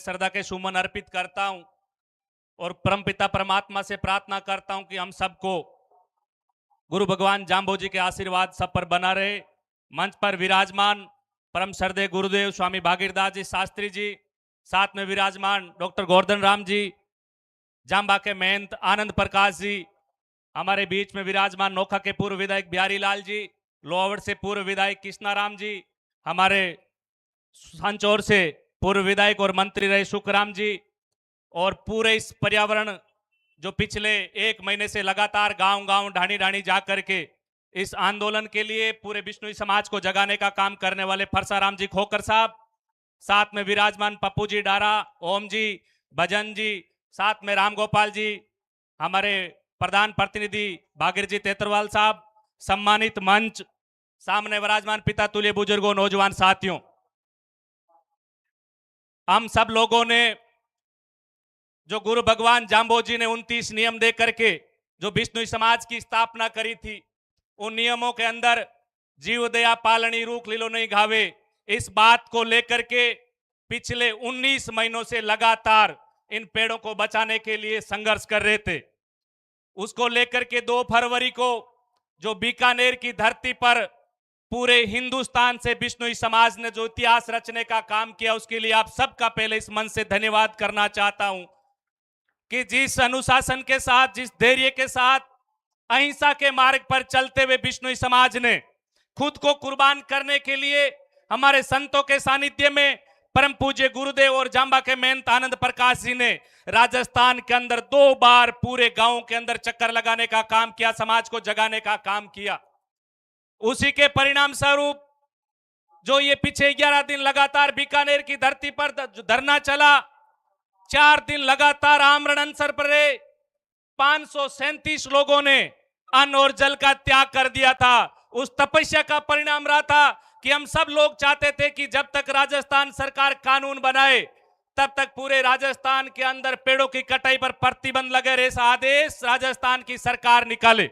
श्रद्धा के सुमन अर्पित करता हूं और परमपिता परमात्मा से प्रार्थना करता हूं कि हम सबको गुरु भगवान जाम्बोजी के आशीर्वाद सब पर बना रहे। मंच पर विराजमान परम श्रद्धेय गुरुदेव स्वामी भागीरदास जी शास्त्री जी, साथ में विराजमान डॉक्टर गोवर्धन राम जी, जाम्बा के महंत आनंद प्रकाश जी, हमारे बीच में विराजमान नोखा के पूर्व विधायक बिहारी लाल जी, लोहावड़ से पूर्व विधायक कृष्णाराम जी, हमारे सांचौर से पूर्व विधायक और मंत्री रहे सुखराम जी, और पूरे इस पर्यावरण जो पिछले एक महीने से लगातार गांव गांव ढाणी ढाणी जा करके इस आंदोलन के लिए पूरे बिश्नोई समाज को जगाने का काम करने वाले फरसाराम जी खोकर साहब, साथ में विराजमान पप्पू जी डारा, ओम जी, भजन जी, साथ में राम गोपाल जी, हमारे प्रधान प्रतिनिधि भागीर जी तेतरवाल साहब, सम्मानित मंच, सामने विराजमान पिता तुल्य बुजुर्गों, नौजवान साथियों, हम सब लोगों ने जो गुरु भगवान जाम्बोजी ने 29 नियम दे करके जो बिश्नोई समाज की स्थापना करी थी, उन नियमों के अंदर जीव दया पालनी रूख लीलो नहीं घावे, इस बात को लेकर के पिछले 19 महीनों से लगातार इन पेड़ों को बचाने के लिए संघर्ष कर रहे थे। उसको लेकर के 2 फरवरी को जो बीकानेर की धरती पर पूरे हिंदुस्तान से बिश्नोई समाज ने जो इतिहास रचने का काम किया, उसके लिए आप सबका पहले इस मन से धन्यवाद करना चाहता हूं कि जिस अनुशासन के साथ, जिस धैर्य के साथ अहिंसा के मार्ग पर चलते हुए बिश्नोई समाज ने खुद को कुर्बान करने के लिए हमारे संतों के सानिध्य में परम पूज्य गुरुदेव और जाम्बा के महंत आनंद प्रकाश जी ने राजस्थान के अंदर 2 बार पूरे गांव के अंदर चक्कर लगाने का काम किया, समाज को जगाने का काम किया। उसी के परिणाम स्वरूप जो ये पीछे 11 दिन लगातार बीकानेर की धरती पर धरना चला, 4 दिन लगातार आमरण अनशन पर रहे, 537 लोगों ने अन्न और जल का त्याग कर दिया था। उस तपस्या का परिणाम रहा था कि हम सब लोग चाहते थे कि जब तक राजस्थान सरकार कानून बनाए तब तक पूरे राजस्थान के अंदर पेड़ों की कटाई पर प्रतिबंध लगे रहे। ऐसा आदेश राजस्थान की सरकार निकाले।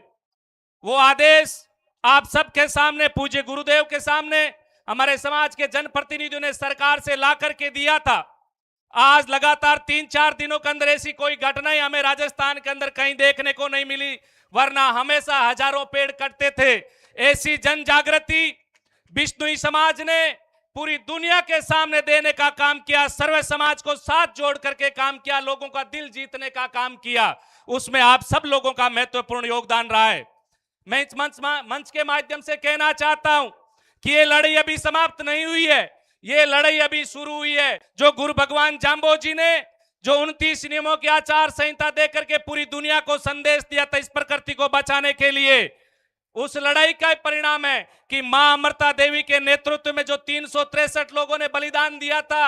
वो आदेश आप सबके सामने, पूज्य गुरुदेव के सामने, हमारे समाज के जनप्रतिनिधियों ने सरकार से ला करके दिया था। आज लगातार 3-4 दिनों के अंदर ऐसी कोई घटनाएं हमें राजस्थान के अंदर कहीं देखने को नहीं मिली, वरना हमेशा हजारों पेड़ कटते थे। ऐसी जन जागृति बिश्नोई समाज ने पूरी दुनिया के सामने देने का काम किया, सर्व समाज को साथ जोड़ करके काम किया, लोगों का दिल जीतने का काम किया। उसमें आप सब लोगों का महत्वपूर्ण योगदान रहा है। मैं इस मंच के माध्यम से कहना चाहता हूं कि ये लड़ाई अभी समाप्त नहीं हुई है, ये लड़ाई अभी शुरू हुई है। जो गुरु भगवान जाम्बोजी ने जो 29 नियमों की आचार संहिता दे करके पूरी दुनिया को संदेश दिया था इस प्रकृति को बचाने के लिए, उस लड़ाई का परिणाम है कि मां अमृता देवी के नेतृत्व में जो 363 लोगों ने बलिदान दिया था,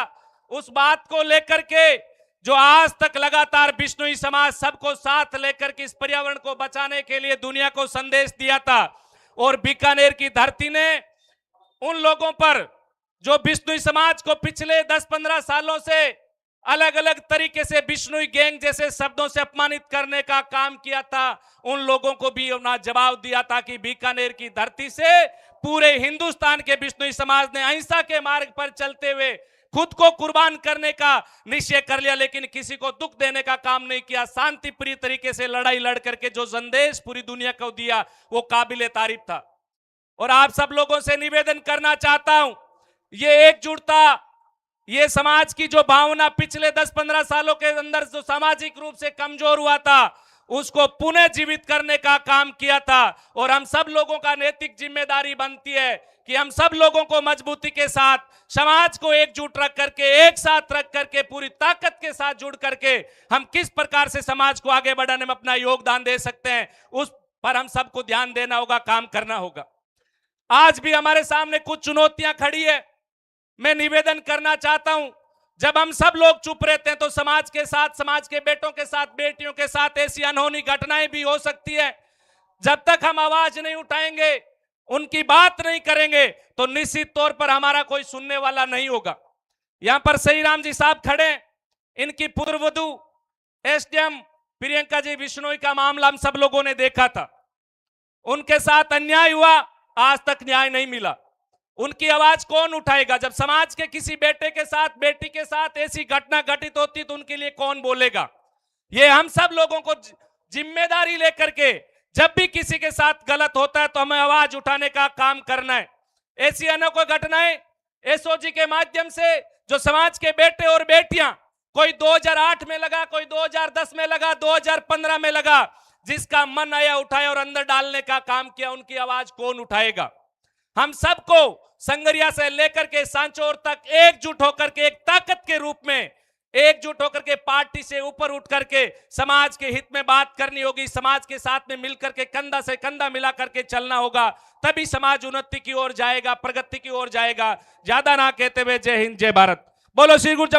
उस बात को लेकर के जो आज तक लगातार बिश्नोई समाज सबको साथ लेकर के इस पर्यावरण को बचाने के लिए दुनिया को संदेश दिया था। और बीकानेर की धरती ने उन लोगों पर जो बिश्नोई समाज को पिछले 10-15 सालों से अलग अलग तरीके से बिश्नोई गैंग जैसे शब्दों से अपमानित करने का काम किया था, उन लोगों को भी अपना जवाब दिया था कि बीकानेर की धरती से पूरे हिंदुस्तान के बिश्नोई समाज ने अहिंसा के मार्ग पर चलते हुए खुद को कुर्बान करने का निश्चय कर लिया, लेकिन किसी को दुख देने का काम नहीं किया। शांति प्रिय तरीके से लड़ाई लड़ करके जो संदेश पूरी दुनिया को दिया वो काबिले तारीफ था। और आप सब लोगों से निवेदन करना चाहता हूं, ये एकजुटता, ये समाज की जो भावना पिछले 10-15 सालों के अंदर जो सामाजिक रूप से कमजोर हुआ था, उसको पुनः जीवित करने का काम किया था। और हम सब लोगों का नैतिक जिम्मेदारी बनती है कि हम सब लोगों को मजबूती के साथ समाज को एकजुट रख करके, एक साथ रख करके, पूरी ताकत के साथ जुड़ करके हम किस प्रकार से समाज को आगे बढ़ाने में अपना योगदान दे सकते हैं, उस पर हम सबको ध्यान देना होगा, काम करना होगा। आज भी हमारे सामने कुछ चुनौतियां खड़ी है। मैं निवेदन करना चाहता हूं, जब हम सब लोग चुप रहते हैं तो समाज के साथ, समाज के बेटों के साथ, बेटियों के साथ ऐसी अनहोनी घटनाएं भी हो सकती है। जब तक हम आवाज नहीं उठाएंगे, उनकी बात नहीं करेंगे, तो निश्चित तौर पर हमारा कोई सुनने वाला नहीं होगा। यहां पर सही राम जी साहब खड़े, इनकी पुत्रवधू एसडीएम प्रियंका जी बिश्नोई का मामला हम सब लोगों ने देखा था। उनके साथ अन्याय हुआ, आज तक न्याय नहीं मिला। उनकी आवाज कौन उठाएगा? जब समाज के किसी बेटे के साथ, बेटी के साथ ऐसी घटना घटित होती तो उनके लिए कौन बोलेगा? ये हम सब लोगों को जिम्मेदारी लेकर के जब भी किसी के साथ गलत होता है तो हमें आवाज उठाने का काम करना है। ऐसी अनोखी घटनाएं एसओजी के माध्यम से जो समाज के बेटे और बेटियां, कोई 2008 में लगा, कोई 2010 में लगा, 2015 में लगा, जिसका मन आया उठाया और अंदर डालने का काम किया, उनकी आवाज कौन उठाएगा? हम सबको संगरिया से लेकर के सांचौर तक एकजुट होकर के एक ताकत के रूप में एकजुट होकर के पार्टी से ऊपर उठ करके समाज के हित में बात करनी होगी। समाज के साथ में मिलकर के कंधा से कंधा मिला करके चलना होगा, तभी समाज उन्नति की ओर जाएगा, प्रगति की ओर जाएगा। ज्यादा ना कहते हुए जय हिंद, जय भारत। बोलो श्री गुरु